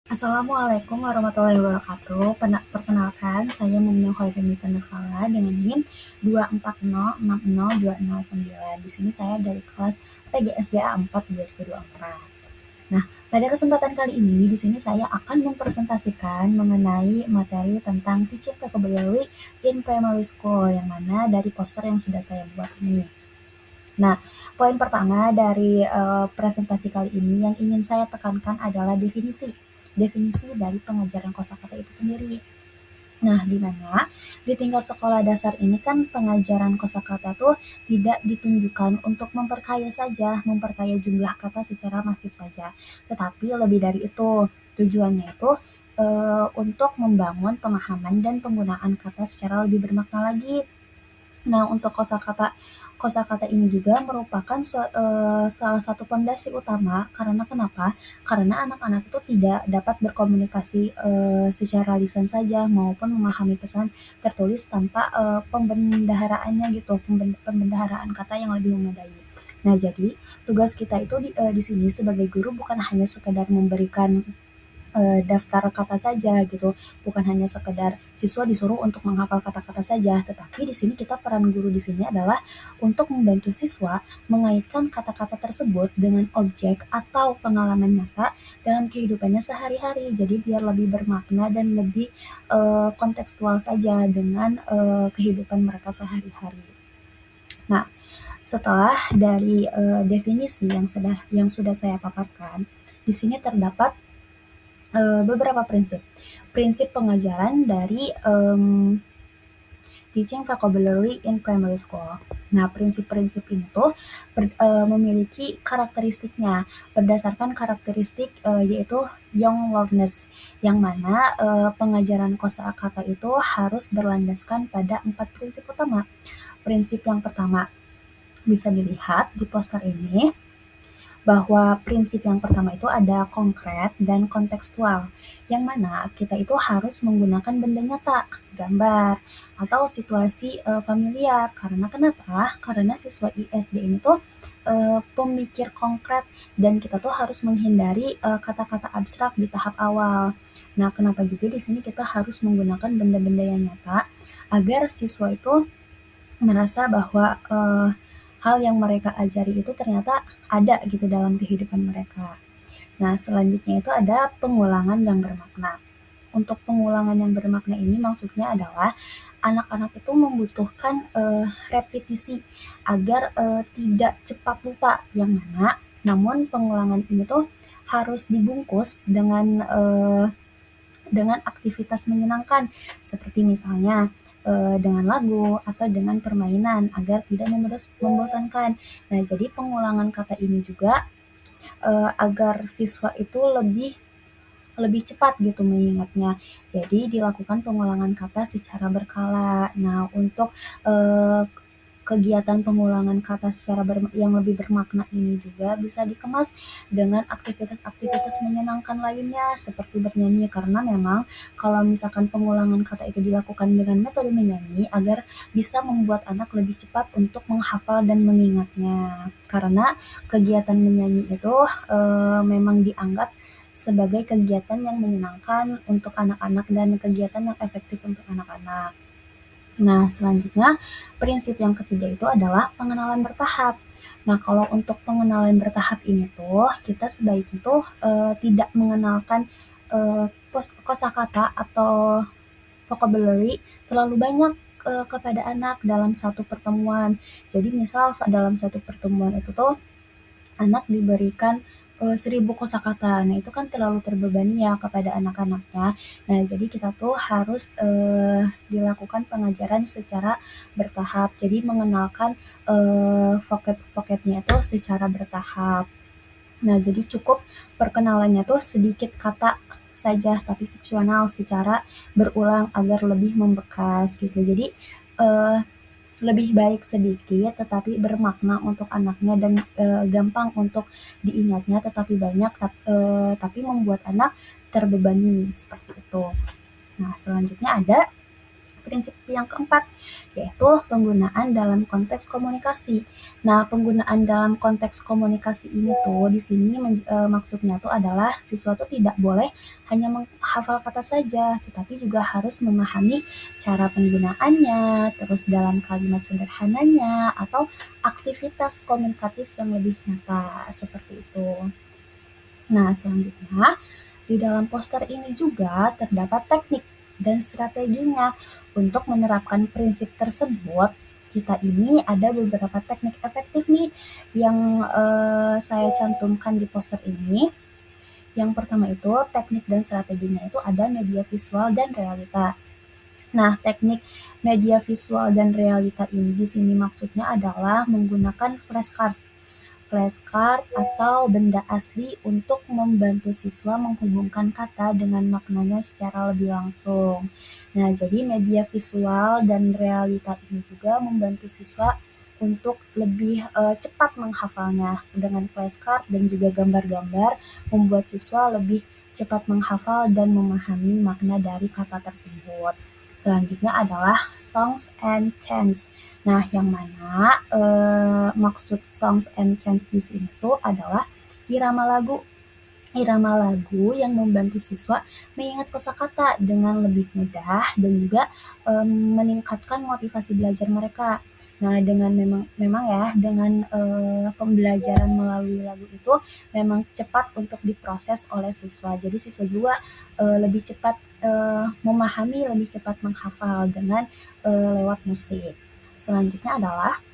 Assalamualaikum warahmatullahi wabarakatuh. Perkenalkan, saya Muminah Khairunnisa Nurfala dengan NIM 240602009. Di sini saya dari kelas PGSDA 4 2024. Nah, pada kesempatan kali ini, di sini saya akan mempresentasikan mengenai materi tentang teaching vocabulary in primary school, yang mana dari poster yang sudah saya buat ini. Nah, poin pertama dari presentasi kali ini yang ingin saya tekankan adalah definisi. Definisi dari pengajaran kosakata itu sendiri. Nah, di mana di tingkat sekolah dasar ini kan pengajaran kosakata tuh tidak ditunjukkan untuk memperkaya saja, memperkaya jumlah kata secara masif saja, tetapi lebih dari itu. Tujuannya itu untuk membangun pemahaman dan penggunaan kata secara lebih bermakna lagi. Nah, untuk kosakata ini juga merupakan salah satu pondasi utama. Karena kenapa? Karena anak-anak itu tidak dapat berkomunikasi secara lisan saja maupun memahami pesan tertulis tanpa pembendaharaannya gitu, pembendaharaan kata yang lebih memadai. Nah, jadi tugas kita itu di sini sebagai guru bukan hanya sekedar memberikan daftar kata saja gitu, bukan hanya sekedar siswa disuruh untuk menghafal kata-kata saja, tetapi di sini kita peran guru di sini adalah untuk membantu siswa mengaitkan kata-kata tersebut dengan objek atau pengalaman nyata dalam kehidupannya sehari-hari. Jadi biar lebih bermakna dan lebih kontekstual saja dengan kehidupan mereka sehari-hari. Nah, setelah dari definisi yang sudah saya paparkan, di sini terdapat beberapa prinsip. Prinsip pengajaran dari teaching vocabulary in primary school. Nah, prinsip-prinsip ini tuh memiliki karakteristiknya berdasarkan karakteristik yaitu young learners, yang mana pengajaran kosakata itu harus berlandaskan pada 4 prinsip utama. Prinsip yang pertama bisa dilihat di poster ini, bahwa prinsip yang pertama itu ada konkret dan kontekstual, yang mana kita itu harus menggunakan benda nyata, gambar, atau situasi familiar. Karena kenapa? Karena siswa ISD ini tuh pemikir konkret dan kita tuh harus menghindari kata-kata abstrak di tahap awal. Nah, kenapa juga di sini kita harus menggunakan benda-benda yang nyata agar siswa itu merasa bahwa hal yang mereka ajari itu ternyata ada gitu dalam kehidupan mereka. Nah, selanjutnya itu ada pengulangan yang bermakna. Untuk pengulangan yang bermakna ini maksudnya adalah anak-anak itu membutuhkan repetisi agar tidak cepat lupa, yang mana namun pengulangan ini tuh harus dibungkus dengan aktivitas menyenangkan, seperti misalnya dengan lagu atau dengan permainan agar tidak membosankan. Nah, jadi pengulangan kata ini juga agar siswa itu lebih cepat gitu mengingatnya. Jadi dilakukan pengulangan kata secara berkala. Nah, untuk kegiatan pengulangan kata yang lebih bermakna ini juga bisa dikemas dengan aktivitas-aktivitas menyenangkan lainnya seperti bernyanyi, karena memang kalau misalkan pengulangan kata itu dilakukan dengan metode menyanyi agar bisa membuat anak lebih cepat untuk menghafal dan mengingatnya. Karena kegiatan menyanyi itu memang dianggap sebagai kegiatan yang menyenangkan untuk anak-anak dan kegiatan yang efektif untuk anak-anak. Nah, selanjutnya prinsip yang ketiga itu adalah pengenalan bertahap. Nah, kalau untuk pengenalan bertahap ini tuh kita sebaiknya tuh tidak mengenalkan uh, kosakata atau vocabulary terlalu banyak kepada anak dalam satu pertemuan. Jadi misal dalam satu pertemuan itu tuh anak diberikan 1.000 kosakata. Nah, itu kan terlalu terbebani ya kepada anak-anaknya. Nah, jadi kita tuh harus dilakukan pengajaran secara bertahap. Jadi mengenalkan vocab-vocabnya itu secara bertahap. Nah, jadi cukup perkenalannya tuh sedikit kata saja, tapi fiksional secara berulang agar lebih membekas gitu. Jadi lebih baik sedikit tetapi bermakna untuk anaknya dan gampang untuk diingatnya, tetapi banyak tapi membuat anak terbebani seperti itu. Nah, selanjutnya ada prinsip yang keempat, yaitu penggunaan dalam konteks komunikasi. Nah, penggunaan dalam konteks komunikasi ini tuh di sini maksudnya tuh adalah siswa tuh tidak boleh hanya menghafal kata saja, tetapi juga harus memahami cara penggunaannya, terus dalam kalimat sederhananya, atau aktivitas komunikatif yang lebih nyata, seperti itu. Nah, selanjutnya, di dalam poster ini juga terdapat teknik dan strateginya. Untuk menerapkan prinsip tersebut, kita ini ada beberapa teknik efektif nih yang saya cantumkan di poster ini. Yang pertama itu teknik dan strateginya itu ada media visual dan realita. Nah, teknik media visual dan realita ini di sini maksudnya adalah menggunakan flashcard atau benda asli untuk membantu siswa menghubungkan kata dengan maknanya secara lebih langsung. Nah, jadi media visual dan realita ini juga membantu siswa untuk lebih cepat menghafalnya. Dengan flashcard dan juga gambar-gambar membuat siswa lebih cepat menghafal dan memahami makna dari kata tersebut. Selanjutnya adalah songs and chants. Nah, yang mana maksud songs and chants di sini tuh adalah irama lagu. Irama lagu yang membantu siswa mengingat kosakata dengan lebih mudah dan juga meningkatkan motivasi belajar mereka. Nah, dengan memang ya dengan pembelajaran melalui lagu itu memang cepat untuk diproses oleh siswa. Jadi siswa juga lebih cepat memahami, lebih cepat menghafal dengan lewat musik. Selanjutnya adalah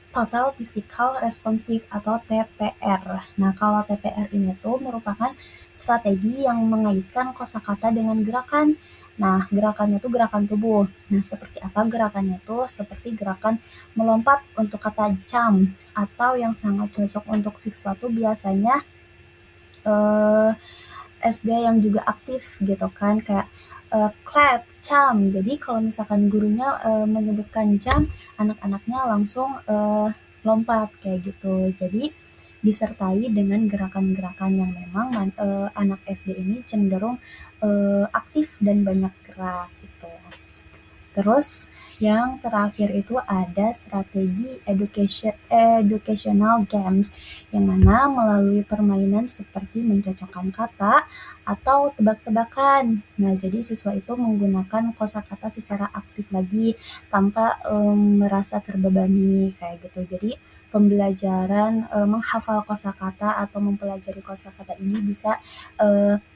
Total Physical Responsive atau TPR. Nah, kalau TPR ini tuh merupakan strategi yang mengaitkan kosakata dengan gerakan. Nah, gerakannya tuh gerakan tubuh. Nah, seperti apa gerakannya tuh? Seperti gerakan melompat untuk kata jump, atau yang sangat cocok untuk siswa tuh biasanya eh, SD yang juga aktif gitu kan, kayak clap, jump. Jadi kalau misalkan gurunya menyebutkan jump, anak-anaknya langsung lompat kayak gitu. Jadi disertai dengan gerakan-gerakan yang memang anak SD ini cenderung aktif dan banyak gerak gitu. Terus yang terakhir itu ada strategi educational games, yang mana melalui permainan seperti mencocokkan kata atau tebak-tebakan. Nah, jadi siswa itu menggunakan kosakata secara aktif lagi tanpa merasa terbebani kayak gitu. Jadi pembelajaran menghafal kosakata atau mempelajari kosakata ini bisa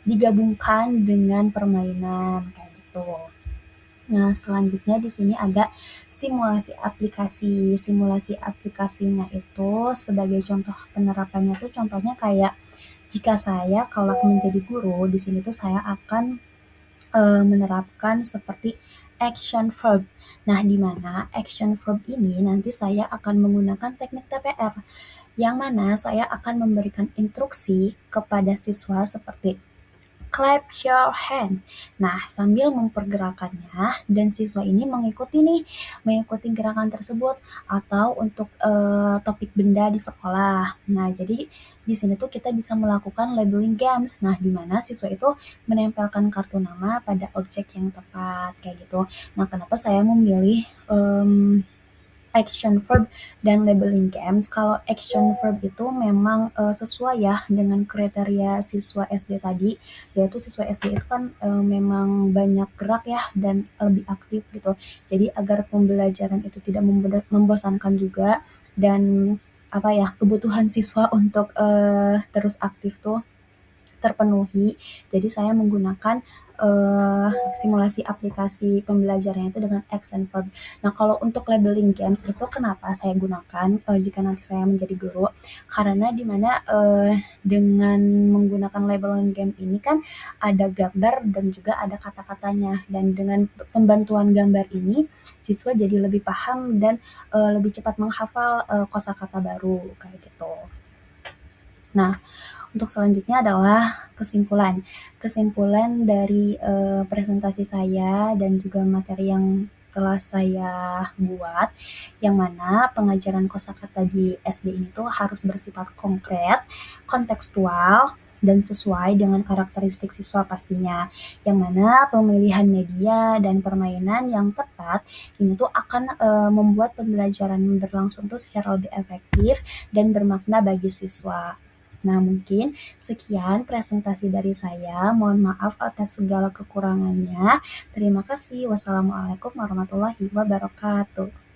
digabungkan dengan permainan kayak gitu. Nah, selanjutnya di sini ada simulasi aplikasi. Simulasi aplikasinya itu sebagai contoh penerapannya tuh contohnya kayak jika saya kelak menjadi guru, di sini tuh saya akan menerapkan seperti action verb. Nah, di mana action verb ini nanti saya akan menggunakan teknik TPR, yang mana saya akan memberikan instruksi kepada siswa seperti clap your hand. Nah, sambil mempergerakannya dan siswa ini mengikuti gerakan tersebut, atau untuk topik benda di sekolah. Nah, jadi di sini tuh kita bisa melakukan labeling games. Nah, di mana siswa itu menempelkan kartu nama pada objek yang tepat kayak gitu. Nah, kenapa saya memilih action verb dan labeling games? Kalau action verb itu memang sesuai ya dengan kriteria siswa SD tadi, yaitu siswa SD itu kan memang banyak gerak ya dan lebih aktif gitu. Jadi agar pembelajaran itu tidak membosankan juga, dan apa ya, kebutuhan siswa untuk terus aktif tuh terpenuhi. Jadi saya menggunakan simulasi aplikasi pembelajarannya itu dengan action verb. Nah, kalau untuk labeling games itu kenapa saya gunakan jika nanti saya menjadi guru? Karena dimana dengan menggunakan labeling game ini kan ada gambar dan juga ada kata-katanya, dan dengan pembantuan gambar ini siswa jadi lebih paham dan lebih cepat menghafal kosakata baru kayak gitu. Nah, untuk selanjutnya adalah kesimpulan. Kesimpulan dari presentasi saya dan juga materi yang telah saya buat, yang mana pengajaran kosakata di SD ini tuh harus bersifat konkret, kontekstual, dan sesuai dengan karakteristik siswa pastinya. Yang mana pemilihan media dan permainan yang tepat ini tuh akan membuat pembelajaran berlangsung tuh secara lebih efektif dan bermakna bagi siswa. Nah, mungkin sekian presentasi dari saya. Mohon maaf atas segala kekurangannya. Terima kasih. Wassalamualaikum warahmatullahi wabarakatuh.